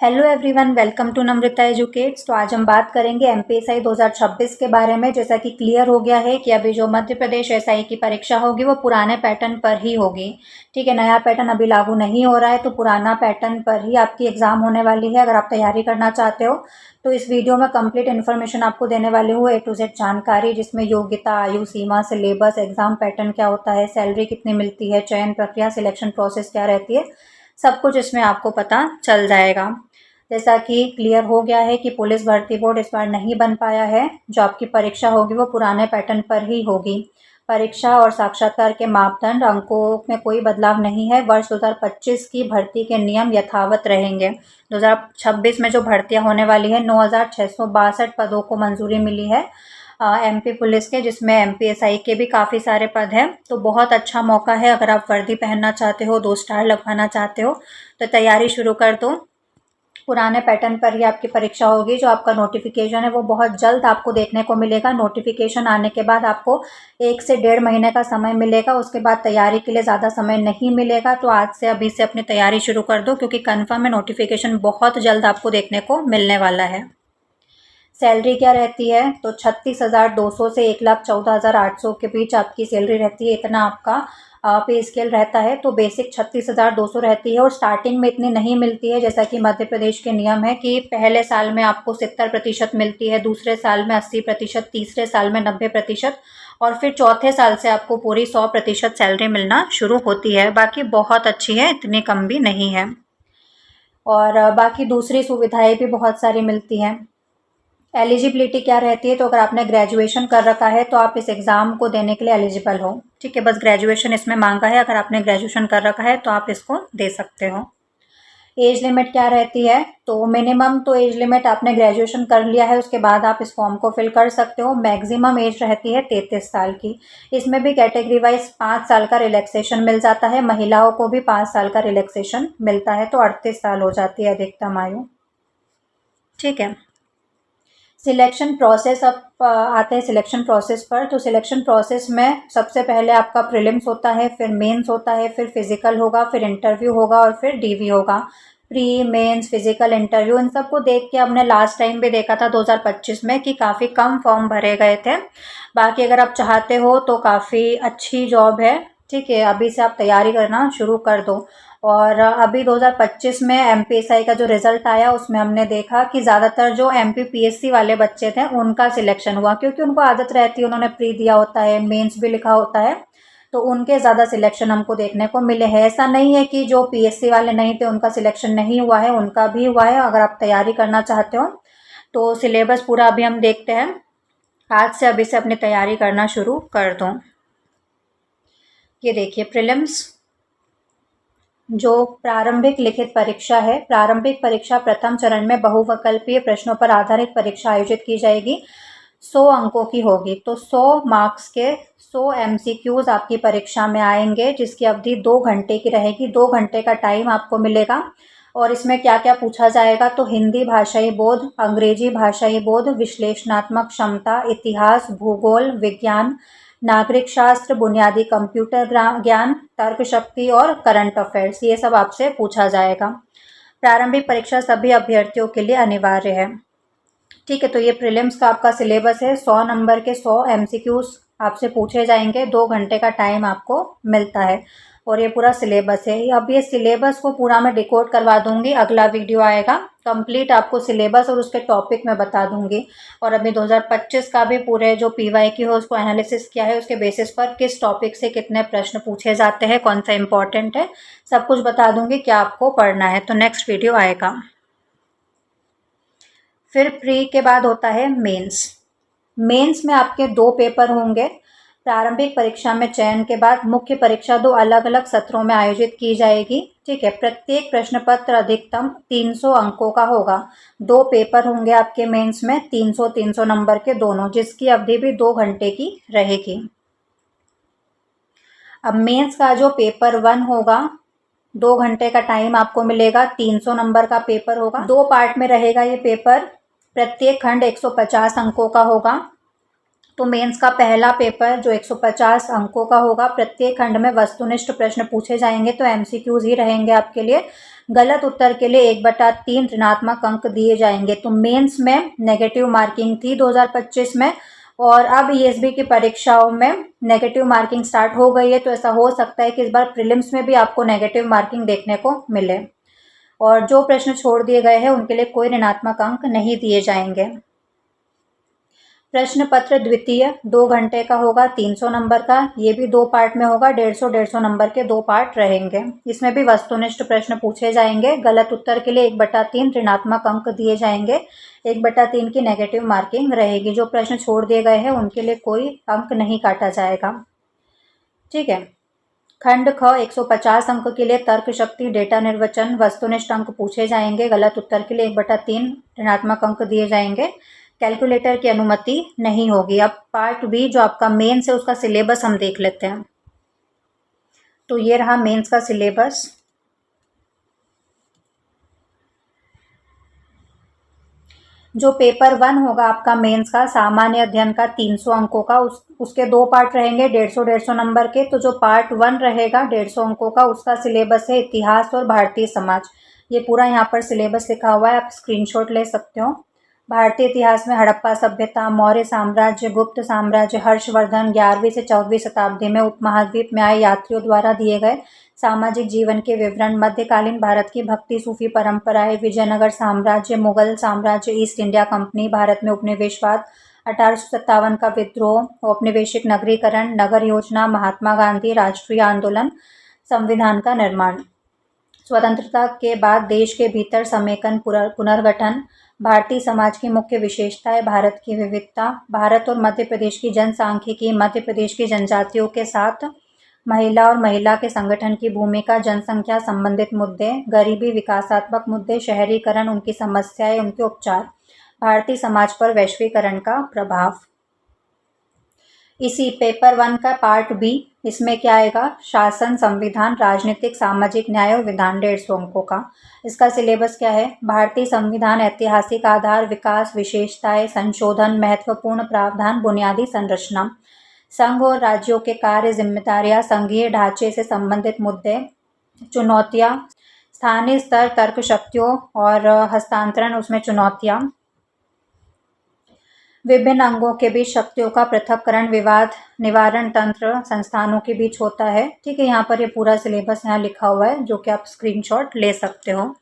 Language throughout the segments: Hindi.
Hello everyone, welcome to Namrata Educates. तो आज हम बात करेंगे एमपीएसआई 2026 के बारे में। जैसा कि क्लियर हो गया है कि अभी जो मध्य प्रदेश एसआई की परीक्षा होगी वो पुराने पैटर्न पर ही होगी। ठीक है, नया पैटर्न अभी लागू नहीं हो रहा है, तो पुराना पैटर्न पर ही आपकी एग्ज़ाम होने वाली है। अगर आप तैयारी करना चाहते हो तो इस वीडियो में कंप्लीट इन्फॉर्मेशन आपको देने वाली हूँ, ए टू जेड जानकारी, जिसमें योग्यता, आयु सीमा, सिलेबस, एग्ज़ाम पैटर्न क्या होता है, सैलरी कितनी मिलती है, चयन प्रक्रिया, सिलेक्शन प्रोसेस क्या रहती है, सब कुछ इसमें आपको पता चल जाएगा। जैसा कि क्लियर हो गया है कि पुलिस भर्ती बोर्ड इस बार नहीं बन पाया है। जो आपकी परीक्षा होगी वो पुराने पैटर्न पर ही होगी। परीक्षा और साक्षात्कार के मापदंड, अंकों में कोई बदलाव नहीं है। वर्ष 2025 की भर्ती के नियम यथावत रहेंगे। 2026 में जो भर्तियां होने वाली है, 9,662 पदों को मंजूरी मिली है एमपी पुलिस के, जिसमें एमपीएसआई के भी काफ़ी सारे पद हैं। तो बहुत अच्छा मौका है, अगर आप वर्दी पहनना चाहते हो, 2 स्टार लगवाना चाहते हो तो तैयारी शुरू कर दो। पुराने पैटर्न पर ही आपकी परीक्षा होगी। जो आपका नोटिफिकेशन है वो बहुत जल्द आपको देखने को मिलेगा। नोटिफिकेशन आने के बाद आपको 1 से 1.5 महीने का समय मिलेगा। उसके बाद तैयारी के लिए ज़्यादा समय नहीं मिलेगा। तो आज से, अभी से अपनी तैयारी शुरू कर दो, क्योंकि कन्फर्म है नोटिफिकेशन बहुत जल्द आपको देखने को मिलने वाला है। सैलरी क्या रहती है, तो 36,200 से 1,14,800 के बीच आपकी सैलरी रहती है। इतना आपका पे स्केल रहता है। तो बेसिक 36,200 रहती है और स्टार्टिंग में इतनी नहीं मिलती है। जैसा कि मध्य प्रदेश के नियम है कि पहले साल में आपको 70% मिलती है, दूसरे साल में 80%, तीसरे साल में 90% और फिर चौथे साल से आपको पूरी 100% सैलरी मिलना शुरू होती है। बाकी बहुत अच्छी है, इतनी कम भी नहीं है। और बाकी दूसरी सुविधाएं भी बहुत सारी मिलती हैं। एलिजिबिलिटी क्या रहती है, तो अगर आपने ग्रेजुएशन कर रखा है तो आप इस एग्ज़ाम को देने के लिए एलिजिबल हो। ठीक है, बस ग्रेजुएशन इसमें मांगा है। अगर आपने ग्रेजुएशन कर रखा है तो आप इसको दे सकते हो। एज लिमिट क्या रहती है, तो मिनिमम तो एज लिमिट आपने ग्रेजुएशन कर लिया है उसके बाद आप इस फॉर्म को फिल कर सकते हो। मैक्सिमम एज रहती है 33 साल की। इसमें भी कैटेगरी वाइज 5 साल का रिलैक्सेशन मिल जाता है। महिलाओं को भी 5 साल का रिलैक्सेशन मिलता है, तो 38 साल हो जाती है अधिकतम आयु। ठीक है, सिलेक्शन प्रोसेस। अब आते हैं सिलेक्शन प्रोसेस पर। तो सिलेक्शन प्रोसेस में सबसे पहले आपका प्रीलिम्स होता है, फिर मेंस होता है, फिर फिजिकल होगा, फिर इंटरव्यू होगा और फिर डीवी होगा। प्री, मेंस, फिजिकल, इंटरव्यू, इन सबको देख के हमने लास्ट टाइम भी देखा था 2025 में कि काफ़ी कम फॉर्म भरे गए थे। बाकी अगर आप चाहते हो तो काफ़ी अच्छी जॉब है। ठीक है, अभी से आप तैयारी करना शुरू कर दो। और अभी 2025 में एमपीएसआई का जो रिज़ल्ट आया उसमें हमने देखा कि ज़्यादातर जो एमपीपीएससी वाले बच्चे थे उनका सिलेक्शन हुआ, क्योंकि उनको आदत रहती है, उन्होंने प्री दिया होता है, मेंस भी लिखा होता है, तो उनके ज़्यादा सिलेक्शन हमको देखने को मिले हैं। ऐसा नहीं है कि जो पीएससी वाले नहीं थे उनका सिलेक्शन नहीं हुआ है, उनका भी हुआ है। अगर आप तैयारी करना चाहते हो तो सिलेबस पूरा अभी हम देखते हैं। आज से, अभी से अपनी तैयारी करना शुरू कर दो। ये देखिए, प्रीलिम्स जो प्रारंभिक लिखित परीक्षा है, प्रारंभिक परीक्षा प्रथम चरण में बहुविकल्पीय प्रश्नों पर आधारित परीक्षा आयोजित की जाएगी। 100 अंकों की होगी। तो 100 मार्क्स के 100 एमसीक्यूज आपकी परीक्षा में आएंगे, जिसकी अवधि 2 घंटे की रहेगी। 2 घंटे का टाइम आपको मिलेगा। और इसमें क्या क्या पूछा जाएगा, तो हिंदी भाषाई बोध, अंग्रेजी भाषाई बोध, विश्लेषणात्मक क्षमता, इतिहास, भूगोल, विज्ञान, नागरिक शास्त्र, बुनियादी कंप्यूटर ज्ञान, तर्क शक्ति और करंट अफेयर्स, ये सब आपसे पूछा जाएगा। प्रारंभिक परीक्षा सभी अभ्यर्थियों के लिए अनिवार्य है। ठीक है, तो ये प्रीलिम्स का आपका सिलेबस है। 100 नंबर के 100 एमसीक्यूज आपसे पूछे जाएंगे। 2 घंटे का टाइम आपको मिलता है और ये पूरा सिलेबस है। अब ये सिलेबस को पूरा मैं डिकोड करवा दूंगी, अगला वीडियो आएगा, कंप्लीट आपको सिलेबस और उसके टॉपिक में बता दूंगी। और अभी 2025 का भी पूरे जो पीवाईक्यू है उसको एनालिसिस किया है, उसके बेसिस पर किस टॉपिक से कितने प्रश्न पूछे जाते हैं, कौन सा इंपॉर्टेंट है, सब कुछ बता दूंगी क्या आपको पढ़ना है। तो नेक्स्ट वीडियो आएगा। फिर प्री के बाद होता है मेंस। मेंस में आपके 2 पेपर होंगे। प्रारंभिक परीक्षा में चयन के बाद मुख्य परीक्षा 2 अलग अलग सत्रों में आयोजित की जाएगी। ठीक है, प्रत्येक प्रश्न पत्र अधिकतम 300 अंकों का होगा। 2 पेपर होंगे आपके मेंस में, 300-300 नंबर के दोनों, जिसकी अवधि भी 2 घंटे की रहेगी। अब मेंस का जो पेपर 1 होगा, 2 घंटे का टाइम आपको मिलेगा, 300 नंबर का पेपर होगा। 2 पार्ट में रहेगा ये पेपर, प्रत्येक खंड 150 अंकों का होगा। तो मेंस का पहला पेपर जो 150 अंकों का होगा, प्रत्येक खंड में वस्तुनिष्ठ प्रश्न पूछे जाएंगे, तो एमसीक्यूज ही रहेंगे आपके लिए। गलत उत्तर के लिए 1/3 ऋणात्मक अंक दिए जाएंगे। तो मेंस में नेगेटिव मार्किंग थी 2025 में, और अब ईएसबी की परीक्षाओं में नेगेटिव मार्किंग स्टार्ट हो गई है। तो ऐसा हो सकता है कि इस बार प्रीलिम्स में भी आपको नेगेटिव मार्किंग देखने को मिले, और जो प्रश्न छोड़ दिए गए हैं उनके लिए कोई ऋणात्मक अंक नहीं दिए जाएंगे। प्रश्न पत्र द्वितीय 2 घंटे का होगा, 300 नंबर का। ये भी 2 पार्ट में होगा, 150 नंबर के 2 पार्ट रहेंगे। इसमें भी वस्तुनिष्ठ प्रश्न पूछे जाएंगे। गलत उत्तर के लिए 1/3 ऋणात्मक अंक दिए जाएंगे, 1/3 की नेगेटिव मार्किंग रहेगी। जो प्रश्न छोड़ दिए गए हैं उनके लिए कोई अंक नहीं काटा जाएगा। ठीक है। खंड ख 150 अंक के लिए तर्क शक्ति, डेटा निर्वचन, वस्तुनिष्ठ अंक पूछे जाएंगे। गलत उत्तर के लिए 1/3 ऋणात्मक अंक दिए जाएंगे। कैलकुलेटर की अनुमति नहीं होगी। अब पार्ट बी जो आपका मेंस है उसका सिलेबस हम देख लेते हैं। तो ये रहा मेंस का सिलेबस। जो पेपर 1 होगा आपका मेंस का, सामान्य अध्ययन का 300 अंकों का, उसके 2 पार्ट रहेंगे 150 नंबर के। तो जो पार्ट 1 रहेगा 150 अंकों का, उसका सिलेबस है इतिहास और भारतीय समाज। ये पूरा यहाँ पर सिलेबस लिखा हुआ है, आप स्क्रीनशॉट ले सकते हो। भारतीय इतिहास में हड़प्पा सभ्यता, मौर्य साम्राज्य, गुप्त साम्राज्य, हर्षवर्धन, 11वीं से 14वीं शताब्दी में उपमहाद्वीप में आए यात्रियों द्वारा दिए गए सामाजिक जीवन के विवरण, मध्यकालीन भारत की भक्ति सूफी परंपराएं, विजयनगर साम्राज्य, मुगल साम्राज्य, ईस्ट इंडिया कंपनी, भारत में उपनिवेशवाद, 1857 का विद्रोह, औपनिवेशिक नगरीकरण, नगर योजना, महात्मा गांधी, राष्ट्रीय आंदोलन, संविधान का निर्माण, स्वतंत्रता के बाद देश के भीतर समेकन, पुनर्गठन, भारतीय समाज की मुख्य विशेषताएं, भारत की विविधता, भारत और मध्य प्रदेश की जनसांख्यिकी, मध्य प्रदेश की जनजातियों के साथ महिला और महिला के संगठन की भूमिका, जनसंख्या संबंधित मुद्दे, गरीबी, विकासात्मक मुद्दे, शहरीकरण, उनकी समस्याएं, उनके उपचार, भारतीय समाज पर वैश्वीकरण का प्रभाव। इसी पेपर 1 का पार्ट बी, इसमें क्या आएगा, शासन, संविधान, राजनीतिक, सामाजिक न्याय और विधान, 150 अंकों का। इसका सिलेबस क्या है, भारतीय संविधान, ऐतिहासिक आधार, विकास, विशेषताएं, संशोधन, महत्वपूर्ण प्रावधान, बुनियादी संरचना, संघ और राज्यों के कार्य, जिम्मेदारियां, संघीय ढांचे से संबंधित मुद्दे, चुनौतियां, स्थानीय स्तर, तर्क शक्तियों और हस्तांतरण, उसमें चुनौतियां, विभिन्न अंगों के बीच शक्तियों का पृथक्करण, विवाद निवारण तंत्र संस्थानों के बीच होता है। ठीक है, यहाँ पर ये पूरा सिलेबस यहाँ लिखा हुआ है, जो कि आप स्क्रीनशॉट ले सकते हो।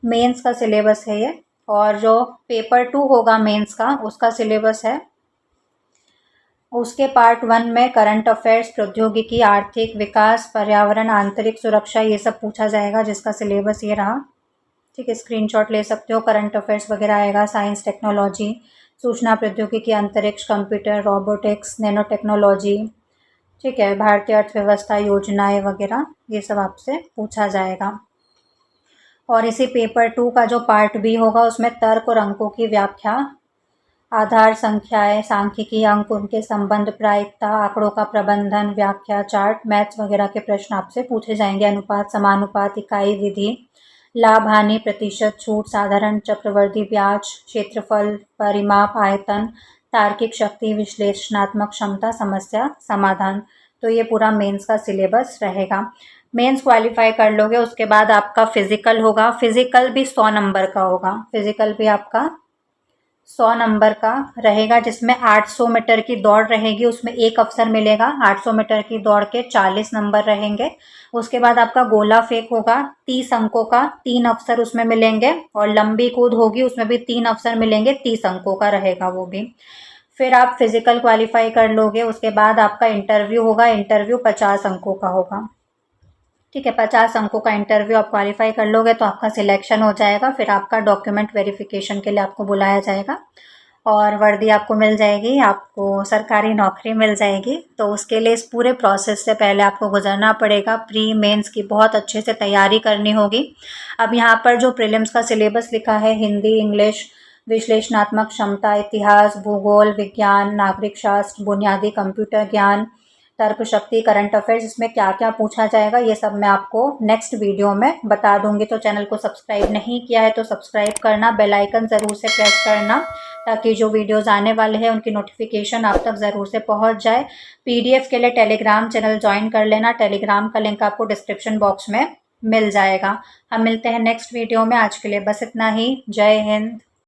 मेंस का सिलेबस है ये। और जो पेपर 2 होगा मेंस का, उसका सिलेबस है, उसके पार्ट 1 में करंट अफेयर्स, प्रौद्योगिकी, आर्थिक विकास, पर्यावरण, आंतरिक सुरक्षा, ये सब पूछा जाएगा, जिसका सिलेबस ये रहा। ठीक है, स्क्रीनशॉट ले सकते हो। करंट अफेयर्स वगैरह आएगा, साइंस टेक्नोलॉजी, सूचना प्रौद्योगिकी, अंतरिक्ष, कंप्यूटर, रोबोटिक्स, नैनो टेक्नोलॉजी। ठीक है, भारतीय अर्थव्यवस्था, योजनाएं वगैरह, ये सब आपसे पूछा जाएगा। और इसी पेपर 2 का जो पार्ट बी होगा, उसमें तर्क और अंकों की व्याख्या, आधार संख्याएं, सांख्यिकी अंक, उनके संबंध, प्रायिकता, आंकड़ों का प्रबंधन, व्याख्या, चार्ट, मैथ्स वगैरह के प्रश्न आपसे पूछे जाएंगे। अनुपात, समानुपात, इकाई विधि, लाभ हानि, प्रतिशत, छूट, साधारण चक्रवर्ती ब्याज, क्षेत्रफल, परिमाप, आयतन, तार्किक शक्ति, विश्लेषणात्मक क्षमता, समस्या समाधान। तो ये पूरा मेंस का सिलेबस रहेगा। मेंस क्वालिफाई कर लोगे, उसके बाद आपका फिजिकल होगा। फिजिकल भी 100 नंबर का होगा। फिजिकल भी आपका 100 नंबर का रहेगा, जिसमें 800 मीटर की दौड़ रहेगी, उसमें एक अवसर मिलेगा। 800 मीटर की दौड़ के 40 नंबर रहेंगे। उसके बाद आपका गोला फेंक होगा 30 अंकों का, 3 अवसर उसमें मिलेंगे। और लंबी कूद होगी, उसमें भी 3 अवसर मिलेंगे, 30 अंकों का रहेगा वो भी। फिर आप फिजिकल क्वालिफाई कर लोगे, उसके बाद आपका इंटरव्यू होगा। इंटरव्यू 50 अंकों का होगा। ठीक है, 50 अंकों का इंटरव्यू आप क्वालिफाई कर लोगे तो आपका सिलेक्शन हो जाएगा। फिर आपका डॉक्यूमेंट वेरिफिकेशन के लिए आपको बुलाया जाएगा और वर्दी आपको मिल जाएगी, आपको सरकारी नौकरी मिल जाएगी। तो उसके लिए इस पूरे प्रोसेस से पहले आपको गुजरना पड़ेगा। प्री मेंस की बहुत अच्छे से तैयारी करनी होगी। अब यहाँ पर जो प्रीलिम्स का सिलेबस लिखा है, हिंदी, इंग्लिश, विश्लेषणात्मक क्षमता, इतिहास, भूगोल, विज्ञान, नागरिक शास्त्र, बुनियादी कंप्यूटर ज्ञान, तर्क शक्ति, करंट अफेयर्स, इसमें क्या क्या पूछा जाएगा ये सब मैं आपको नेक्स्ट वीडियो में बता दूंगी। तो चैनल को सब्सक्राइब नहीं किया है तो सब्सक्राइब करना, बेल आइकन ज़रूर से प्रेस करना, ताकि जो वीडियोस आने वाले हैं उनकी नोटिफिकेशन आप तक ज़रूर से पहुंच जाए। पीडीएफ के लिए टेलीग्राम चैनल ज्वाइन कर लेना। टेलीग्राम का लिंक आपको डिस्क्रिप्शन बॉक्स में मिल जाएगा। हम मिलते हैं नेक्स्ट वीडियो में, आज के लिए बस इतना ही। जय हिंद।